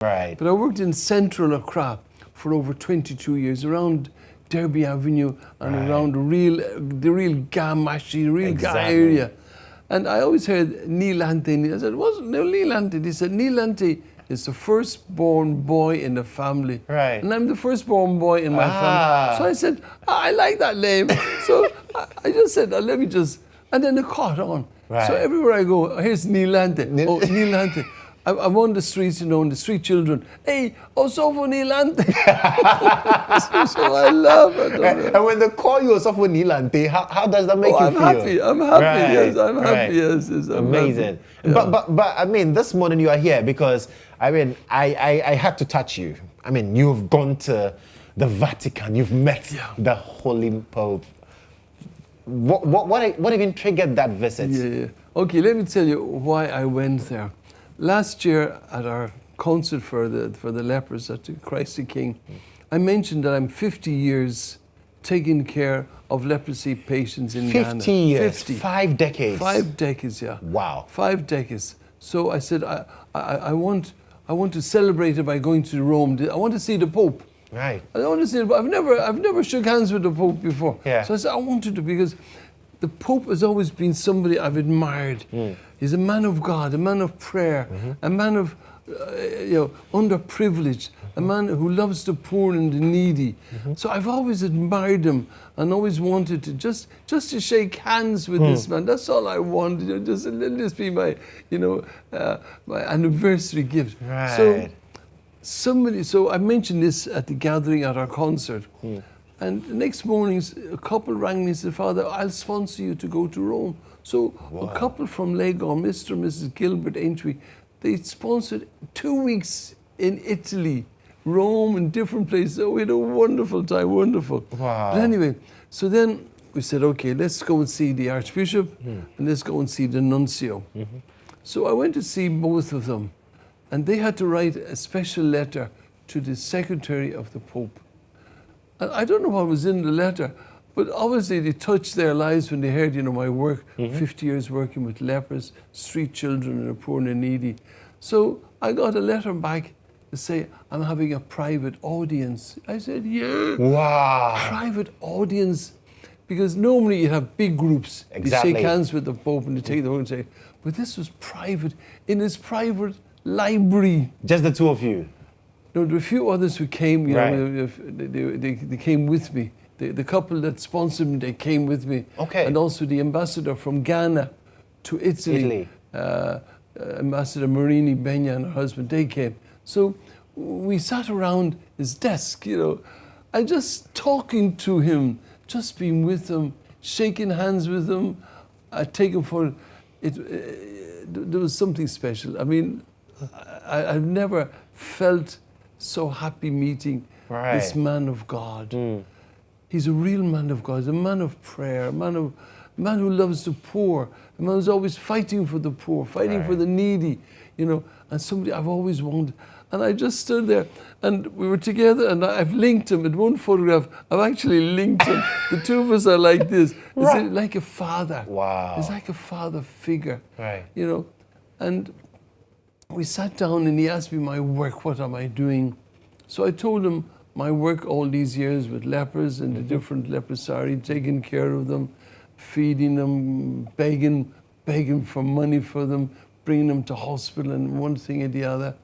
Right. But I worked in central Accra for over 22 years, around Derby Avenue and around the real Gamashi, the real Ga area. And I always heard Neil Ante. I said, what's Neil Ante? He said, Neil Ante is the firstborn boy in the family. Right. And I'm the firstborn boy in my family. So I said, I like that name. So I just said, let me just, and then it caught on. Right. So everywhere I go, here's Neil Ante. Oh, Neil Ante. I'm on the streets, and the street children, hey, Osofo Neil Ante. So I love it. And when they call you Osofo Neil Ante, how does that make you I'm feel? Happy. I'm happy. Yes, I'm happy. Yes, I'm amazing. Happy. Yeah. But I mean, this morning you are here because I mean I had to touch you. I mean, you've gone to the Vatican. You've met the Holy Pope. What even triggered that visit? Yeah. Okay, let me tell you why I went there. Last year at our concert for the lepers at the Christ the King, I mentioned that I'm 50 years taking care of leprosy patients in Ghana. 50 years? 50. 5 decades? 5 decades, yeah. Wow. 5 decades. So I said, I want to celebrate it by going to Rome. I want to see the Pope. Right. I want to see the Pope. I've never shook hands with the Pope before. Yeah. So I said, I wanted to, because the Pope has always been somebody I've admired. He's a man of God, a man of prayer, a man of underprivileged, a man who loves the poor and the needy. So I've always admired him and always wanted to just to shake hands with this man. That's all I wanted. Just let this be my my anniversary gift. Right. So I mentioned this at the gathering at our concert. And the next morning, a couple rang me and said, Father, I'll sponsor you to go to Rome. So a couple from Lagos, Mr. and Mrs. Gilbert Aintree, they sponsored 2 weeks in Italy, Rome, and different places. Oh, we had a wonderful time, wonderful. Wow. But anyway, so then we said, okay, let's go and see the Archbishop and let's go and see the Nuncio. So I went to see both of them, and they had to write a special letter to the Secretary of the Pope. And I don't know what was in the letter, but obviously they touched their lives when they heard, my work, 50 years working with lepers, street children, and the poor and the needy. So I got a letter back to say, I'm having a private audience. I said, yeah. Wow. Private audience. Because normally you have big groups. Exactly. They shake hands with the Pope and they take the whole and say, but this was private, in his private library. Just the two of you? No, there were a few others who came, Right. they came with me. The couple that sponsored me, they came with me. Okay. And also the ambassador from Ghana to Italy. Ambassador Marini Benya and her husband, they came. So we sat around his desk, and just talking to him, just being with him, shaking hands with him. I take him for it. There was something special. I mean, I've never felt so happy meeting this man of God. He's a real man of God. He's a man of prayer, a man who loves the poor, a man who's always fighting for the poor, fighting for the needy, and somebody I've always wanted. And I just stood there, and we were together, and I've linked him. In one photograph, I've actually linked him. The two of us are like this. It's like a father. Wow. It's like a father figure. Right. And we sat down, and he asked me my work, what am I doing? So I told him my work all these years with lepers and the different leprosy, taking care of them, feeding them, begging for money for them, bringing them to hospital and one thing and the other.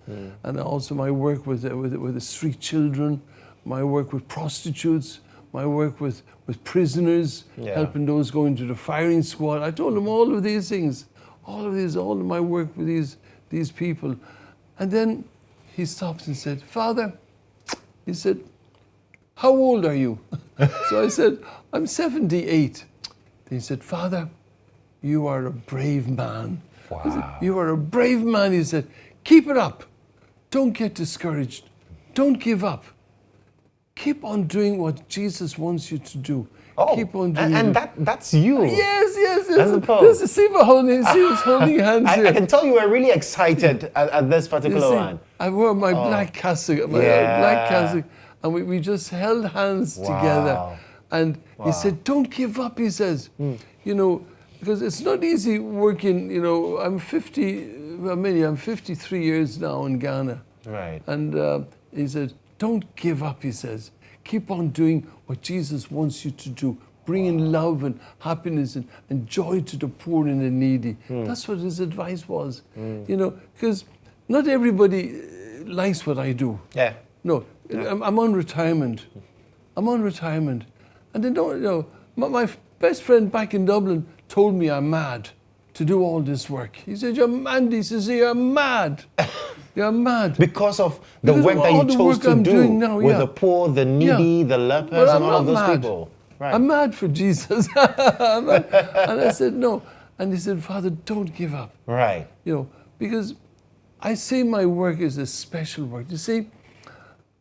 And also my work with the street children, my work with prostitutes, my work with prisoners, helping those going to the firing squad. I told him all of these things, all of my work with these people. And then he stopped and said, Father, he said, how old are you? So I said, I'm 78. Then he said, Father, you are a brave man. Wow. I said, you are a brave man. He said, keep it up. Don't get discouraged. Don't give up. Keep on doing what Jesus wants you to do. Oh, keep on doing and that's you. Yes. That's the Pope. This is Siva holding hands here. I can tell you were really excited at this particular one. I wore my black cassock, and we just held hands together. And he said, don't give up, he says. Because it's not easy working, I'm 53 years now in Ghana. Right. And he said, don't give up, he says. Keep on doing what Jesus wants you to do. Bringing love and happiness and joy to the poor and the needy. That's what his advice was. You know, because not everybody likes what I do. Yeah. No, Yeah. I'm on retirement. I'm on retirement. And they don't, you know, my best friend back in Dublin told me I'm mad to do all this work. He said, you're mad. He says, you're mad. You're mad. Because of the Because work of that all you the chose work to I'm do doing now, with yeah. the poor, the needy, the lepers, But and I'm all of not those mad. people. Right. I'm mad for Jesus. I'm mad. And I said, no. And he said, Father, don't give up. Right. You know, because I see my work as a special work. You see,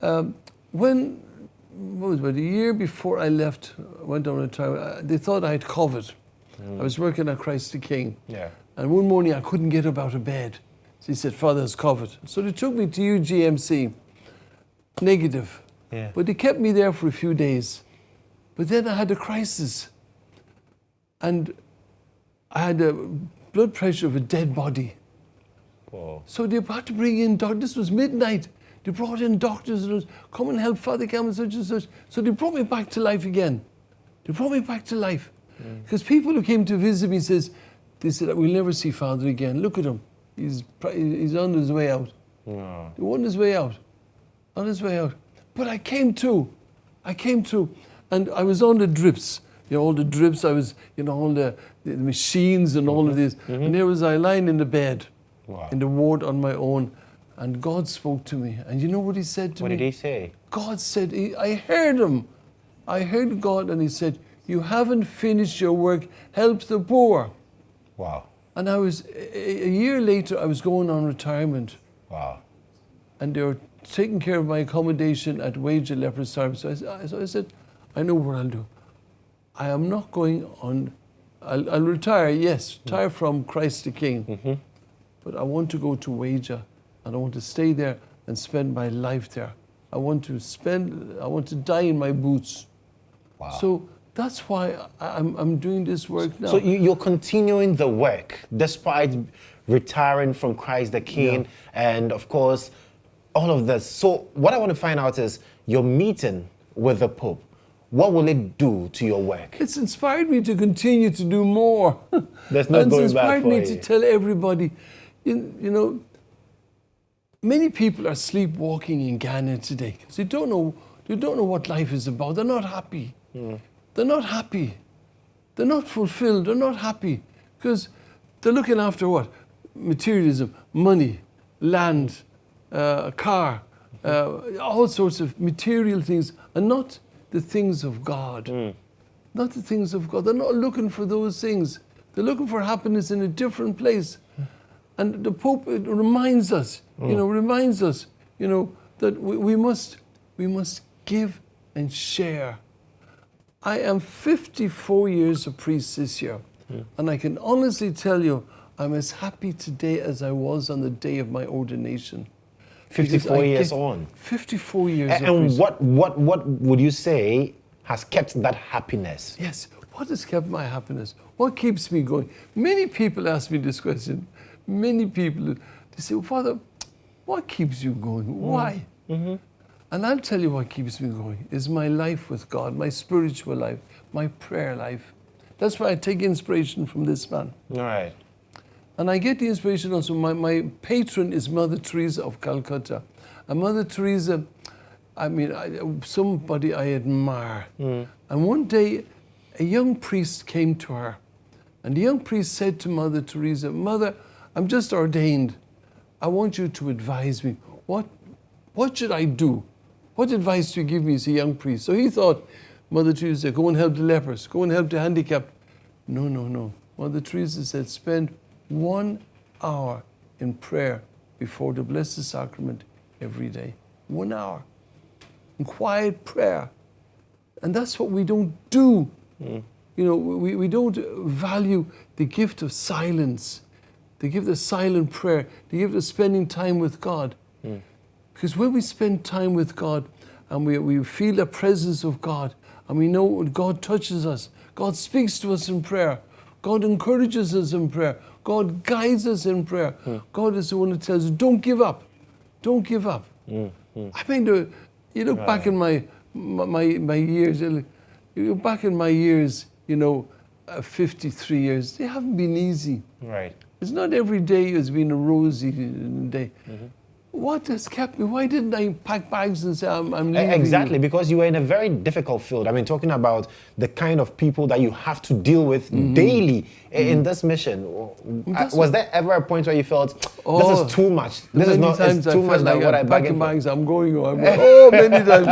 what was it, a year before I left, went on retirement, they thought I had COVID. I was working at Christ the King. Yeah. And one morning I couldn't get up out of bed. So he said, Father has COVID. So they took me to UGMC, negative. Yeah. But they kept me there for a few days. But then I had a crisis. And I had a blood pressure of a dead body. Whoa. So they had to bring in doctors. This was midnight. They brought in doctors and was, come and help Father Campbell, such and such. So they brought me back to life again. They brought me back to life. Because people who came to visit me they said, we'll never see Father again. Look at him. He's on his way out. No. He on his way out. On his way out. But I came to. And I was on the drips. You know, all the drips. I was, you know, all the machines and all of this. And there was I lying in the bed. Wow. In the ward on my own. And God spoke to me. And you know what he said to me? What did he say? God said, I heard him. I heard God, and he said, you haven't finished your work. Help the poor. Wow. And I was, a year later, I was going on retirement. Wow. And they were taking care of my accommodation at Wage and Leprosy Service. So I said, I know what I'll do. I am not going on, I'll retire, yes, retire from Christ the King. But I want to go to Wager, and I want to stay there and spend my life there. I want to die in my boots. Wow. So that's why I'm doing this work now. So you're continuing the work despite retiring from Christ the King, and of course, all of this. So what I want to find out is your meeting with the Pope. What will it do to your work? It's inspired me to continue to do more. There's no going back for you. It's inspired me to tell everybody, you know, many people are sleepwalking in Ghana today because they don't know what life is about. They're not happy. They're not happy. They're not fulfilled. They're not happy because they're looking after what? Materialism, money, land, a car, all sorts of material things, and not the things of God. Not the things of God. They're not looking for those things. They're looking for happiness in a different place. And the Pope reminds us, that we must give and share. I am 54 years a priest this year, and I can honestly tell you, I'm as happy today as I was on the day of my ordination. 54 years on. 54 years. And what would you say has kept that happiness? Yes. What has kept my happiness? What keeps me going? Many people ask me this question. Many people, they say, well, Father, what keeps you going? Why? And I'll tell you what keeps me going is my life with God, my spiritual life, my prayer life. That's why I take inspiration from this man. All right. And I get the inspiration also. My patron is Mother Teresa of Calcutta. And Mother Teresa, somebody I admire. And one day, a young priest came to her. And the young priest said to Mother Teresa, Mother, I'm just ordained. I want you to advise me. What should I do? What advice do you give me as a young priest? So he thought, Mother Teresa, go and help the lepers. Go and help the handicapped. No. Mother Teresa said, spend 1 hour in prayer before the Blessed Sacrament every day. 1 hour. In quiet prayer. And that's what we don't do. We don't value the gift of silence, the gift of silent prayer, the gift of spending time with God. Because when we spend time with God and we feel the presence of God and we know God touches us, God speaks to us in prayer, God encourages us in prayer, God guides us in prayer. God is the one that tells us, don't give up. don't give up. I mean, you look back in my years, you look back in my years, 53 years, they haven't been easy. Right. It's not every day has been a rosy day. What has kept me? Why didn't I pack bags and say, I'm leaving? Exactly, because you were in a very difficult field. I mean, talking about the kind of people that you have to deal with daily in this mission. Was there ever a point where you felt, this is too much? This is not, it's too much like what I packing bags, I'm going home. Oh, many times.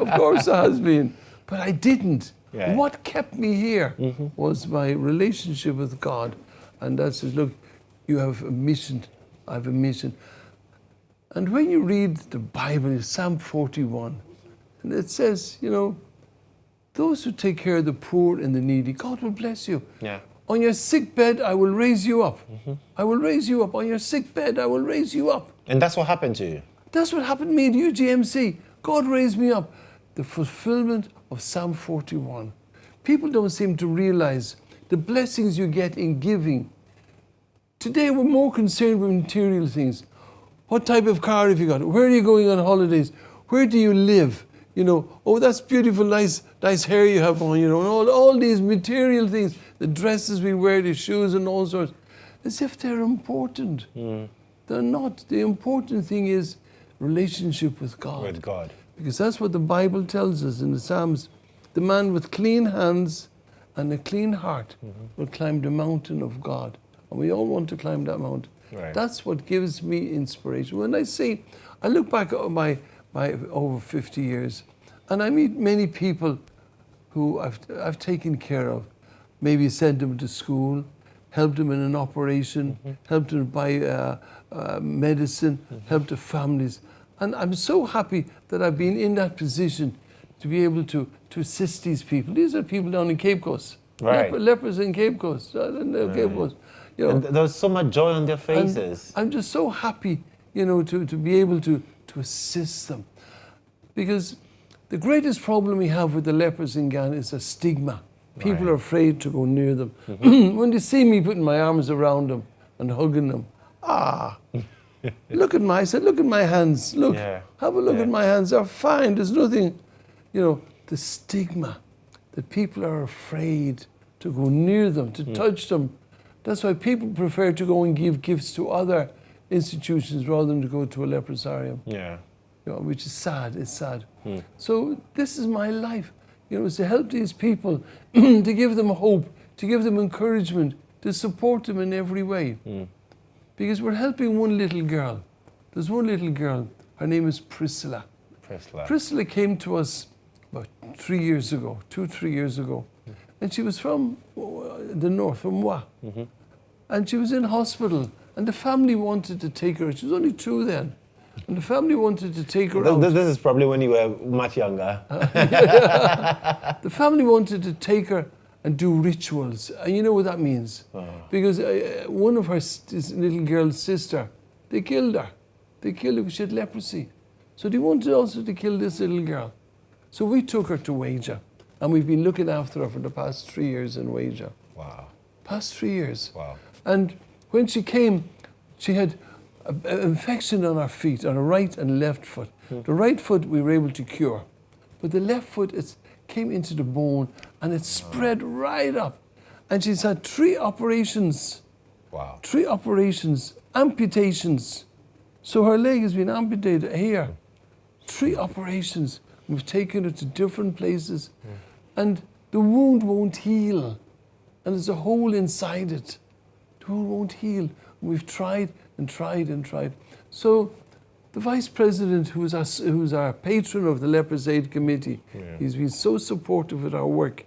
Of course there has been. But I didn't. Yeah. What kept me here was my relationship with God. And that says, look, you have a mission. I have a mission. And when you read the Bible, Psalm 41, and it says, those who take care of the poor and the needy, God will bless you. Yeah. On your sick bed, I will raise you up. I will raise you up. On your sick bed, I will raise you up. And that's what happened to you. That's what happened to me at UGMC. God raised me up. The fulfillment of Psalm 41. People don't seem to realize the blessings you get in giving. Today, we're more concerned with material things. What type of car have you got? Where are you going on holidays? Where do you live? Oh, that's beautiful, nice hair you have on, and all these material things, the dresses we wear, the shoes and all sorts, as if they're important. They're not. The important thing is relationship with God. With God. Because that's what the Bible tells us in the Psalms. The man with clean hands and a clean heart will climb the mountain of God. And we all want to climb that mountain. Right. That's what gives me inspiration. When I look back at my over 50 years, and I meet many people who I've taken care of. Maybe sent them to school, helped them in an operation, helped them buy medicine, helped the families. And I'm so happy that I've been in that position to be able to assist these people. These are people down in Cape Coast. Right. Lepers in Cape Coast. Cape Coast. And there's so much joy on their faces. I'm just so happy, to be able to assist them. Because the greatest problem we have with the lepers in Ghana is a stigma. People are afraid to go near them. When they see me putting my arms around them and hugging them, look at my hands. Look, have a look at my hands. They're fine. There's nothing, the stigma that people are afraid to go near them, to touch them. That's why people prefer to go and give gifts to other institutions rather than to go to a leprosarium. Yeah. Which is sad. It's sad. So this is my life. Is to help these people, to give them hope, to give them encouragement, to support them in every way. Because we're helping one little girl. There's one little girl. Her name is Priscilla. Priscilla came to us about 2-3 years ago. And she was from the north, from Wa. And she was in hospital. And the family wanted to take her. She was only 2 then. And the family wanted to take her out. This is probably when you were much younger. The family wanted to take her and do rituals. And you know what that means? Because one of this little girl's sister, they killed her. They killed her because she had leprosy. So they wanted also to kill this little girl. So we took her to Waja. And we've been looking after her for the past 3 years in Waja. Wow. Past 3 years. Wow. And when she came, she had an infection on her feet, on her right and left foot. The right foot we were able to cure. But the left foot, it came into the bone and it spread right up. And she's had 3 operations. Wow. 3 operations, amputations. So her leg has been amputated here. 3 operations. We've taken her to different places. And the wound won't heal. And there's a hole inside it. The wound won't heal. We've tried and tried and tried. So the vice president, who's our patron of the Lepers Aid Committee, he's been so supportive of our work.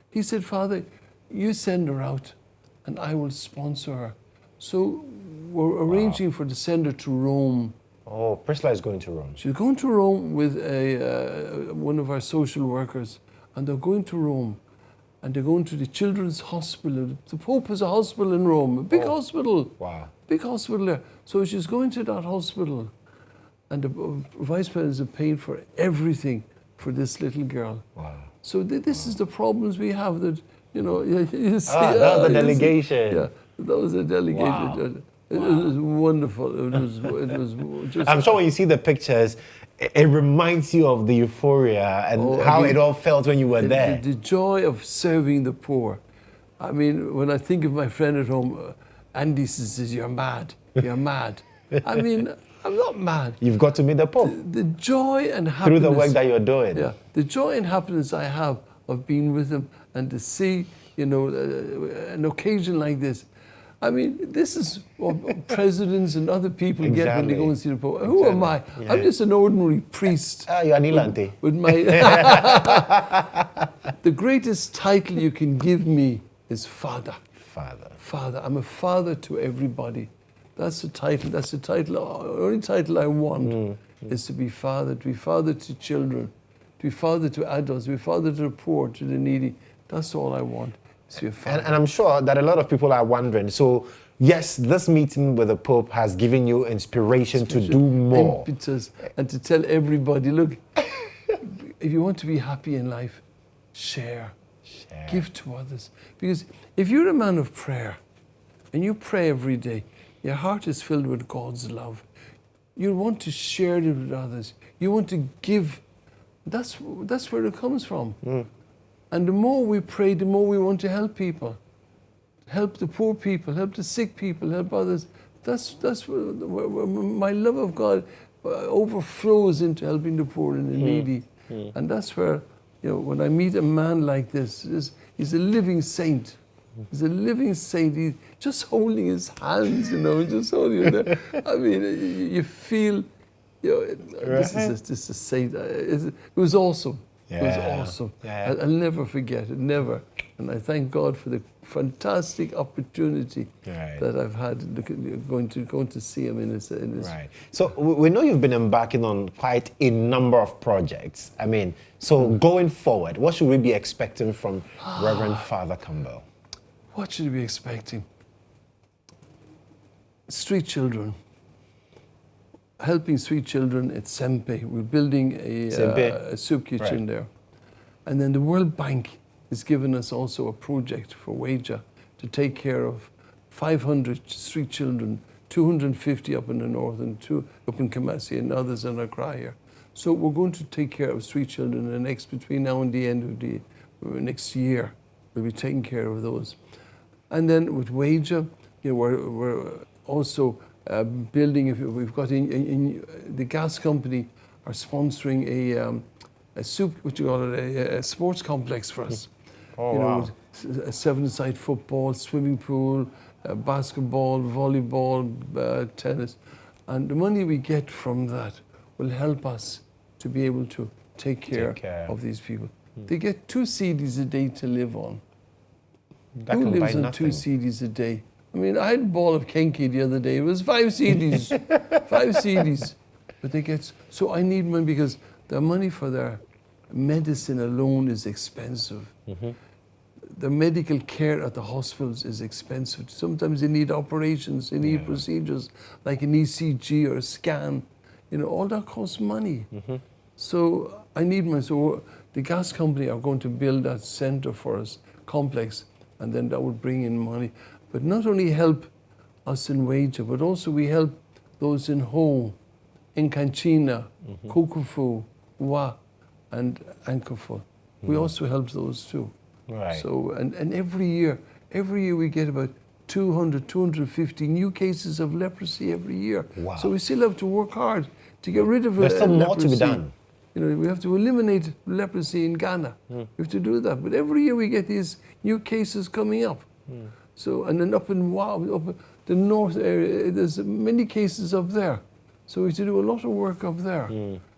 He said, Father, you send her out and I will sponsor her. So we're arranging for to send her to Rome. Oh, Priscilla is going to Rome. She's going to Rome with one of our social workers, and they're going to Rome. And they're going to the children's hospital. The Pope has a hospital in Rome, a big hospital. Wow. Big hospital there. So she's going to that hospital. And the vice president is paying for everything for this little girl. Wow. So this is the problems we have that, you see. That was a delegation. Yeah, that was a delegation. Wow. It was wonderful. It was just. I'm sure when you see the pictures, it reminds you of the euphoria and how it all felt when you were there. The joy of serving the poor. I mean, when I think of my friend at home, Andy says, "You're mad. You're mad." I mean, I'm not mad. You've got to meet the Pope. The joy and happiness. Through the work that you're doing. Yeah, the joy and happiness I have of being with him and to see, an occasion like this. I mean, this is what presidents and other people get when they go and see the Pope. Who am I? Yeah. I'm just an ordinary priest. You're an Ilante. With my the greatest title you can give me is Father. Father. I'm a father to everybody. That's the title. That's the title. The only title I want is to be father to children, to be father to adults, to be father to the poor, to the needy. That's all I want. And I'm sure that a lot of people are wondering, so yes, this meeting with the Pope has given you inspiration to do more. Impetus, and to tell everybody, look, if you want to be happy in life, share. Give to others. Because if you're a man of prayer, and you pray every day, your heart is filled with God's love. You want to share it with others. You want to give. That's where it comes from. And the more we pray, the more we want to help people. Help the poor people, help the sick people, help others. That's where my love of God overflows into helping the poor and the needy. And that's where, when I meet a man like this, he's a living saint. He's a living saint. He's just holding his hands, just holding it there. I mean, you feel, this is a saint. It was awesome. Yeah. It was awesome. Yeah. I'll never forget it, never. And I thank God for the fantastic opportunity that I've had going to see him in his. Right. So we know you've been embarking on quite a number of projects. I mean, so going forward, what should we be expecting from Reverend Father Campbell? What should we be expecting? Street children. Helping street children at Sempe. We're building a soup kitchen there. And then the World Bank has given us also a project for Wager to take care of 500 street children, 250 up in the north and 2 up in Kumasi and others in Accra here. So we're going to take care of street children between now and the end of the next year. We'll be taking care of those. And then with Wager, we're also building. We've got in the gas company are sponsoring a soup, what you call it, a sports complex for us. Wow. With a 7-side football, swimming pool, basketball, volleyball, tennis, and the money we get from that will help us to be able to take care of these people. They get 2 cedis a day to live on. Who lives on 2 cedis a day? I mean, I had a ball of Kenke the other day. It was 5 cedis. 5 cedis. But they get... So I need money because the money for their medicine alone is expensive. The medical care at the hospitals is expensive. Sometimes they need operations, they need procedures like an ECG or a scan. All that costs money. So I need money. So the gas company are going to build that center for us, complex, and then that would bring in money. But not only help us in Wager, but also we help those in Ho, in Kanchina, Kokufu, Wa, and Ankofo. We also help those too. Right. So, and every year we get about 200, 250 new cases of leprosy every year. Wow. So we still have to work hard to get rid of There's still more to be leprosy. done. We have to eliminate leprosy in Ghana. We have to do that. But every year we get these new cases coming up. So, and then up in the north area, there's many cases up there. So we have to do a lot of work up there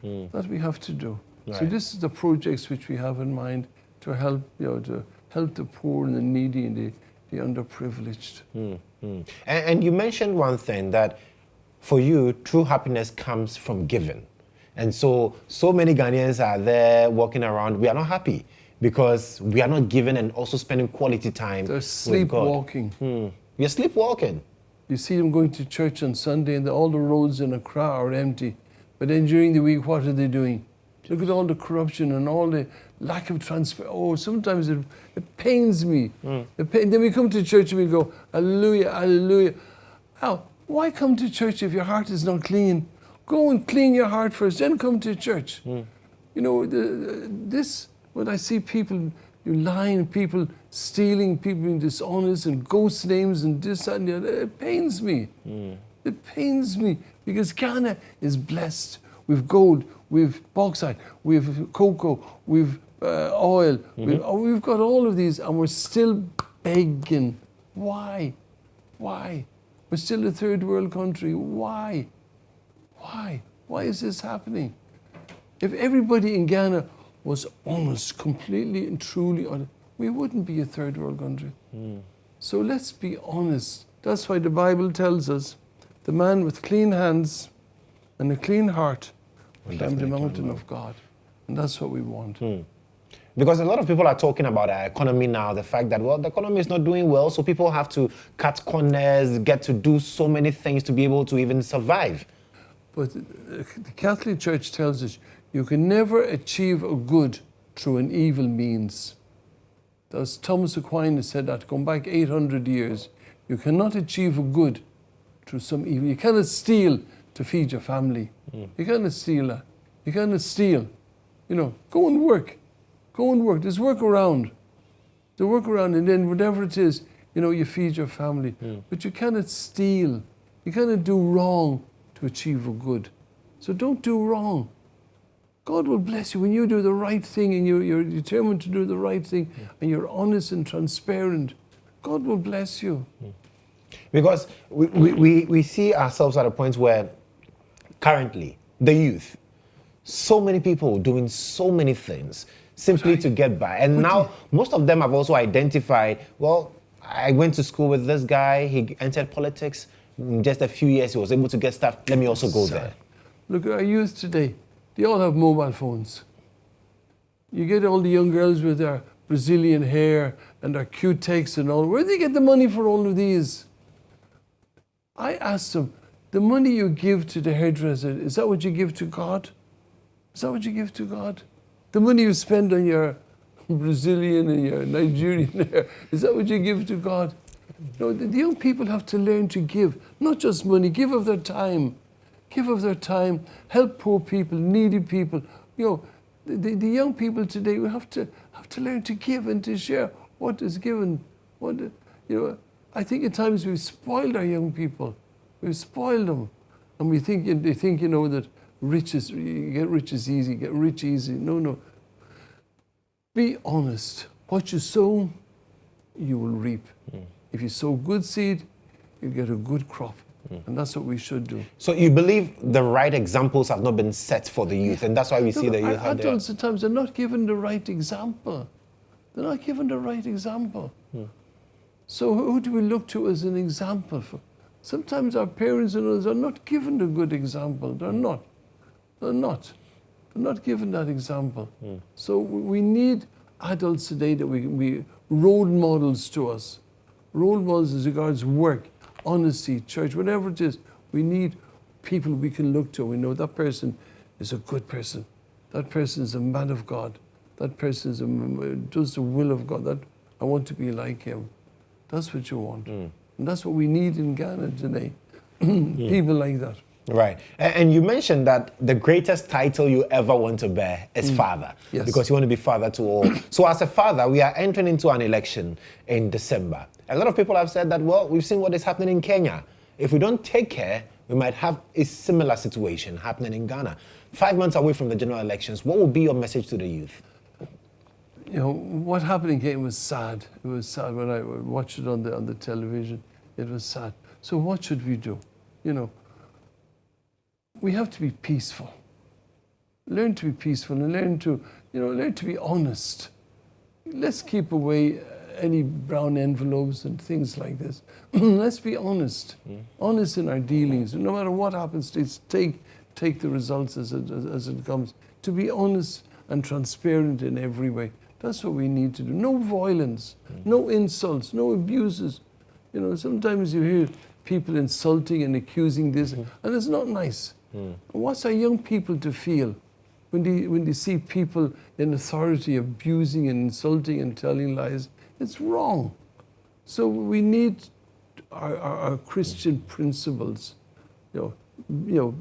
that we have to do. Right. So this is the projects which we have in mind to help, to help the poor and the needy and the underprivileged. And you mentioned one thing, that for you, true happiness comes from giving. And so many Ghanaians are there walking around. We are not happy because we are not giving and also spending quality time. They're sleepwalking. You're sleepwalking. You see them going to church on Sunday and all the roads in Accra are empty. But then during the week, what are they doing? Look at all the corruption and all the lack of transparency. Oh, sometimes it pains me. Then we come to church and we go, hallelujah, hallelujah. Now, Why come to church if your heart is not clean? Go and clean your heart first, then come to church. You know, when I see people lying, people stealing, people being dishonest, and ghost names and this and the other, it pains me. It pains me because Ghana is blessed. We've gold, we've bauxite, we've cocoa, we've oil. We've got all of these, and we're still begging. Why? Why? We're still a third world country. Why? Why? Why is this happening? If everybody in Ghana was honest, completely and truly honest, we wouldn't be a third world country. So let's be honest. That's why the Bible tells us the man with clean hands and a clean heart will climb the mountain of God. And that's what we want. Because a lot of people are talking about our economy now, the fact that, well, the economy is not doing well, so people have to cut corners, get to do so many things to be able to even survive. But the Catholic Church tells us you can never achieve a good through an evil means. As Thomas Aquinas said that, going back 800 years, you cannot achieve a good through some evil. You cannot steal to feed your family. You cannot steal that. You cannot steal. You know, go and work. Go and work. There's work around. The work around, and then whatever it is, you know, you feed your family. But you cannot steal. You cannot do wrong to achieve a good. So don't do wrong. God will bless you when you do the right thing and you're determined to do the right thing and you're honest and transparent. God will bless you. Because we see ourselves at a point where currently the youth, so many people doing so many things simply to get by. And now most of them have also identified, well, I went to school with this guy, he entered politics, in just a few years he was able to get stuff, let me also go there. Look at our youth today. They all have mobile phones. You get all the young girls with their Brazilian hair and their cute texts and all. Where do they get the money for all of these? I asked them, the money you give to the hairdresser, is that what you give to God? Is that what you give to God? The money you spend on your Brazilian and your Nigerian hair, is that what you give to God? No, the young people have to learn to give, not just money, give of their time. Give of their time, help poor people, needy people. You know, the young people today, we have to learn to give and to share what is given. You know, I think at times we've spoiled our young people. We've spoiled them. And they think, you know, that you get rich is easy, get rich easy. No. Be honest. What you sow, you will reap. If you sow good seed, you get a good crop. And that's what we should do. So you believe the right examples have not been set for the youth, and that's why we see the youth out there. Adults at times are not given the right example. They're not given the right example. So who do we look to as an example for? Sometimes our parents and others are not given a good example. They're not. They're not given that example. So we need adults today that we role models to us. Role models as regards work, honesty, church, whatever it is. We need people we can look to. We know that person is a good person. That person is a man of God. That person does the will of God. That I want to be like him. That's what you want. And that's what we need in Ghana today. People like that. Right. And you mentioned that the greatest title you ever want to bear is father. Yes. Because you want to be father to all. So as a father, we are entering into an election in December. A lot of people have said that, well, we've seen what is happening in Kenya. If we don't take care, we might have a similar situation happening in Ghana. 5 months away from the general elections, what will be your message to the youth? You know, what happened in Kenya was sad. It was sad when I watched it on the television. It was sad. So what should we do? You know, we have to be peaceful. Learn to be peaceful and learn to be honest. Let's keep away any brown envelopes and things like this. Let's be honest. Honest in our dealings. No matter what happens, let's take the results as it comes. To be honest and transparent in every way. That's what we need to do. No violence, no insults, no abuses. You know, sometimes you hear people insulting and accusing this, and it's not nice. What's our young people to feel when they see people in authority abusing and insulting and telling lies? It's wrong. So we need our Christian principles.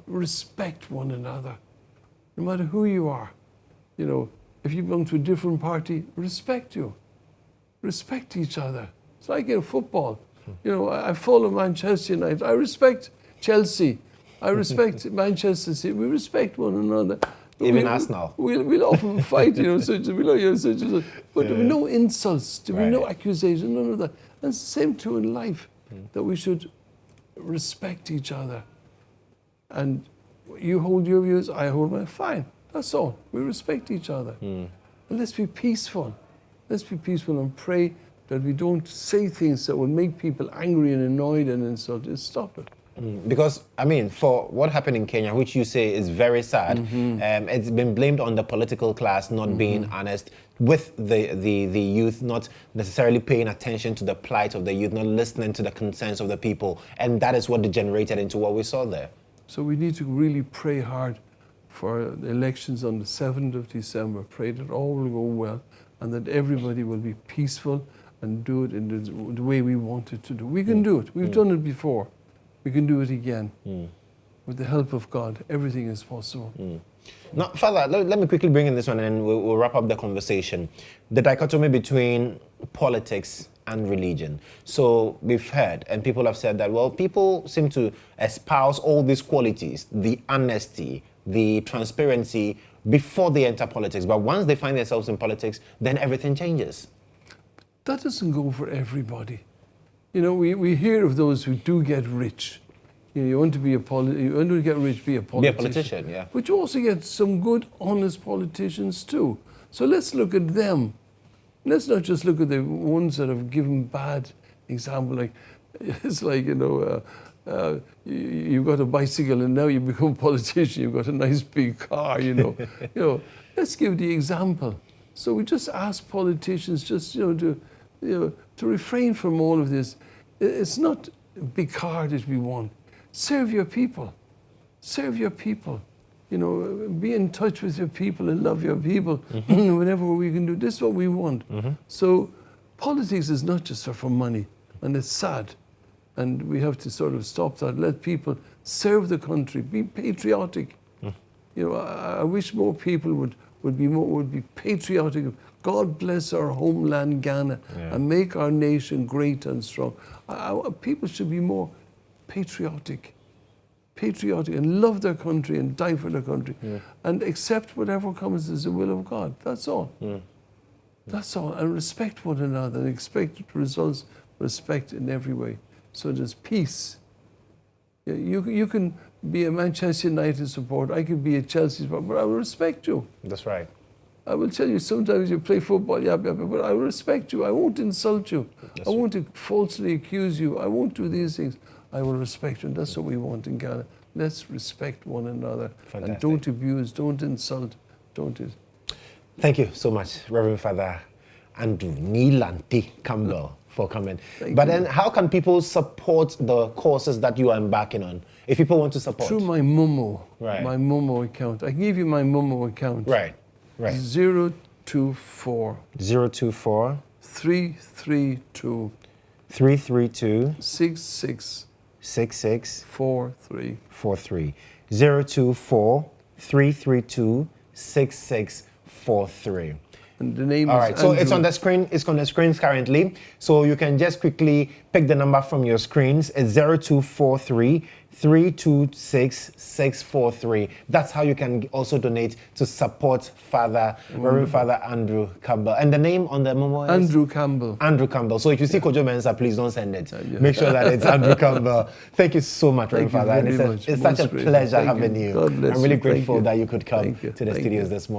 Respect one another, no matter who you are. If you belong to a different party, respect each other. It's like in football. I follow Manchester United. I respect Chelsea. I respect Manchester City. We respect one another. Even Arsenal. We'll often fight, but there will be no insults, there will be no accusations, none of that. And it's the same too in life, that we should respect each other. And you hold your views, I hold mine. Fine, that's all. We respect each other. And let's be peaceful. Let's be peaceful and pray that we don't say things that will make people angry and annoyed and insulted. Stop it. Because, for what happened in Kenya, which you say is very sad, it's been blamed on the political class not being honest with the youth, not necessarily paying attention to the plight of the youth, not listening to the concerns of the people. And that is what degenerated into what we saw there. So we need to really pray hard for the elections on the 7th of December. Pray that all will go well and that everybody will be peaceful and do it in the way we want it to do. We can do it. We've done it before. We can do it again. With the help of God, everything is possible. Now, Father, let me quickly bring in this one and we'll wrap up the conversation. The dichotomy between politics and religion. So we've heard, and people have said that, well, people seem to espouse all these qualities, the honesty, the transparency, before they enter politics. But once they find themselves in politics, then everything changes. That doesn't go for everybody. We hear of those who do get rich. You want to get rich, be a politician. Be a politician, yeah. But you also get some good, honest politicians too. So let's look at them. Let's not just look at the ones that have given bad example. You've got a bicycle and now you become a politician. You've got a nice big car. Let's give the example. So we just ask politicians to refrain from all of this. It's not big car that we want. Serve your people. Serve your people. Be in touch with your people and love your people. Whatever we can do, this is what we want. So politics is not just for money, and it's sad. And we have to sort of stop that. Let people serve the country. Be patriotic. I wish more people would be patriotic. God bless our homeland, Ghana, and make our nation great and strong. People should be more patriotic and love their country and die for their country and accept whatever comes as the will of God. That's all. That's all. And respect one another and expect results, respect in every way. So there's peace. You can be a Manchester United supporter, I could be a Chelsea supporter, but I will respect you. That's right. I will tell you, sometimes you play football, but I will respect you. I won't insult you. I won't falsely accuse you. I won't do these things. I will respect you, and that's what we want in Ghana. Let's respect one another. Fantastic. And don't abuse, don't insult, don't it. Thank you so much, Reverend Father Andrew Nilanti Campbell, for coming. Then how can people support the courses that you are embarking on? If people want to support? Through my Momo, my Momo account. I can give you my Momo account. Right. 024 332 6643 024 332 6643. And the name All is right, Andrew. so it's on the screen. It's on the screens currently. So you can just quickly pick the number from your screens. It's 0243 326 643. That's how you can also donate to support Reverend Father Andrew Campbell. And the name on the Momo is? Andrew Campbell. Andrew Campbell. So if you see Kodjo Mensah, please don't send it. Make sure that it's Andrew Campbell. Thank you so much, Reverend Father. And it's such a pleasure having you. God bless I'm really you. grateful that you could come to the studios this morning.